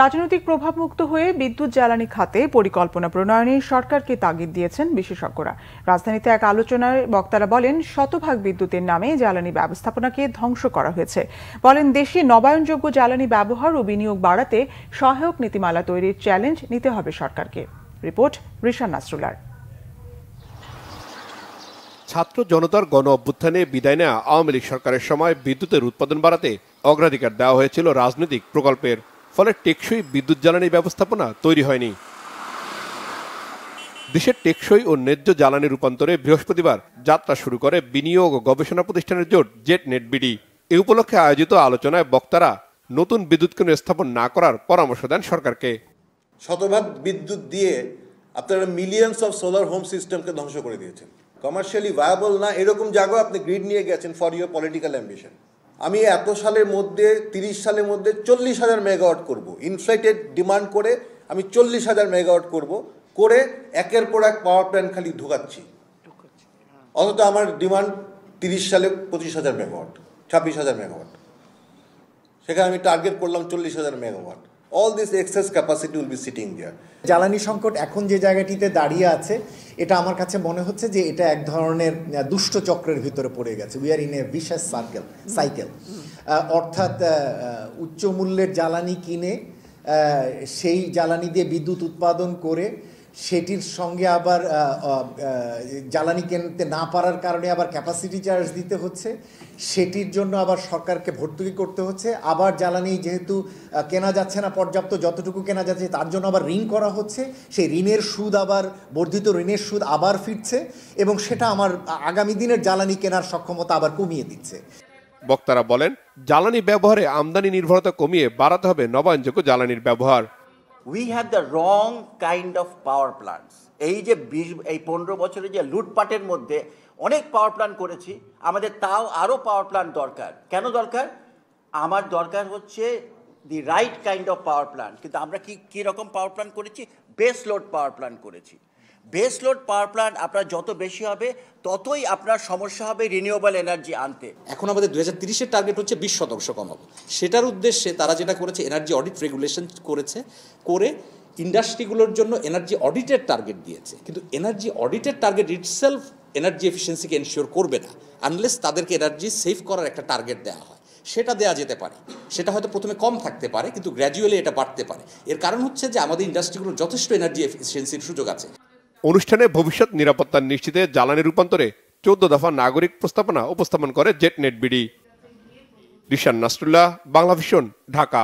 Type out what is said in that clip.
রাজনৈতিক প্রভাবমুক্ত হয়ে বিদ্যুৎ জ্বালানি খাতে পরিকল্পনা প্রণয়নে সরকারকে তাগিদ দিয়েছেন বিশেষজ্ঞরা। রাজধানীতে এক আলোচনায় বক্তারা বলেন, শতভাগ বিদ্যুতের নামে জ্বালানি ব্যবস্থাপনাকে ধ্বংস করা হয়েছে। বলেন, দেশে নবায়নযোগ্য জ্বালানি ব্যবহার ও বিনিয়োগ বাড়াতে সহায়ক নীতিমালা তৈরির চ্যালেঞ্জ নিতে হবে সরকারকে। রিপোর্ট রিশান নাসরুল্লাহর। ছাত্র জনতার গণ অভ্যুত্থানে বিদায় নেওয়া আওয়ামী লীগ সরকারের সময় বিদ্যুতের উৎপাদন বাড়াতে অগ্রাধিকার দেওয়া হয়েছিল রাজনৈতিক প্রকল্পের, ফলে টেকসই বিদ্যুৎ জ্বালানি ব্যবস্থাপনা তৈরি হয়নি। দেশের টেকসই ও ন্যায্য জ্বালানি রূপান্তরে বৃহস্পতিবার যাত্রা শুরু করে বিনিয়োগ ও গবেষণা প্রতিষ্ঠানের জোট জেটনেট বিডি। এ উপলক্ষে আয়োজিত আলোচনায় বক্তারা নতুন বিদ্যুৎ কেন্দ্র স্থাপন না করার পরামর্শ দেন সরকারকে। শতভাগ বিদ্যুৎ দিয়ে আপনারা মিলিয়নস অফ সোলার হোম সিস্টেমকে ধ্বংস করে দিয়েছেন। কমার্শিয়ালি ভায়াবল না এরকম জায়গায় আপনি গ্রিড নিয়ে গেছেন ফর ইউর পলিটিক্যাল অ্যাম্বিশন। আমি এত সালের মধ্যে 30 সালের মধ্যে 40,000 মেগাওয়াট করব, ইনফ্লেটেড ডিমান্ড করে আমি 40,000 মেগাওয়াট করে একের পর এক পাওয়ার প্ল্যান্ট খালি ঢুকাচ্ছি। অথচ আমার ডিমান্ড 30 সালে 25,000 মেগাওয়াট, 26,000 মেগাওয়াট। সেখানে আমি টার্গেট করলাম 40,000 megawatt. All this excess capacity will be sitting there. জ্বালানি সংকট এখন যে জায়গাটিতে দাঁড়িয়ে আছে, এটা আমার কাছে মনে হচ্ছে যে এটা এক ধরনের দুষ্ট চক্রের ভিতরে পড়ে গেছে। We are in a vicious cycle. অর্থাৎ উচ্চ মূল্যের জ্বালানি কিনে সেই জ্বালানি দিয়ে বিদ্যুৎ উৎপাদন করে সেটির সঙ্গে আবার জ্বালানি কিনতে না পারার কারণে আবার ক্যাপাসিটি চার্জ দিতে হচ্ছে, সেটির জন্য আবার সরকারকে ভর্তুকি করতে হচ্ছে। আবার জ্বালানি যেহেতু কেনা যাচ্ছে না পর্যাপ্ত, যতটুকু কেনা যাচ্ছে তার জন্য আবার ঋণ করা হচ্ছে, সেই ঋণের সুদ আবার বর্ধিত ঋণের সুদ আবার ফিরছে এবং সেটা আমার আগামী দিনের জ্বালানি কেনার সক্ষমতা আবার কমিয়ে দিচ্ছে। বক্তারা বলেন, জ্বালানি ব্যবহারে আমদানি নির্ভরতা কমিয়ে বাড়াতে হবে নবায়নযোগ্য জ্বালানির ব্যবহার। We have the wrong kind of power plants. এই যে 15 বছরে যে লুটপাটের মধ্যে অনেক পাওয়ার প্ল্যান্ট করেছি, আমাদের তাও আরও পাওয়ার প্ল্যান্ট দরকার। কেন দরকার? আমার দরকার হচ্ছে the right kind of power plant. কিন্তু আমরা কি রকম পাওয়ার প্ল্যান্ট করেছি? বেস লোড পাওয়ার প্ল্যান্ট করেছি। বেস লোড পাওয়ার প্ল্যান্ট আপনার যত বেশি হবে ততই আপনার সমস্যা হবে রিনিউয়েবল এনার্জি আনতে। এখন আমাদের 2030-এর টার্গেট হচ্ছে 20% কমাবো। সেটার উদ্দেশ্যে তারা যেটা করেছে, এনার্জি অডিট রেগুলেশন করে ইন্ডাস্ট্রিগুলোর জন্য এনার্জি অডিটের টার্গেট দিয়েছে। কিন্তু এনার্জি অডিটের টার্গেট ইটসেলফ এনার্জি এফিসিয়েন্সিকে এনশিওর করবে না আনলেস তাদেরকে এনার্জি সেভ করার একটা টার্গেট দেওয়া হয়। সেটা দেওয়া যেতে পারে, সেটা হয়তো প্রথমে কম থাকতে পারে কিন্তু গ্র্যাজুয়ালি এটা বাড়তে পারে। এর কারণ হচ্ছে যে আমাদের ইন্ডাস্ট্রিগুলোর যথেষ্ট এনার্জি এফিসিয়েন্সির সুযোগ আছে। অনুষ্ঠানে ভবিষ্যৎ নিরাপত্তা নিশ্চিতে জ্বালানি রূপান্তরে 14 দফা নাগরিক প্রস্তাবনা উপস্থাপন করে জেটনেট বিডি। রিশান নাসরুল্লাহ, বাংলাভিশন, ঢাকা।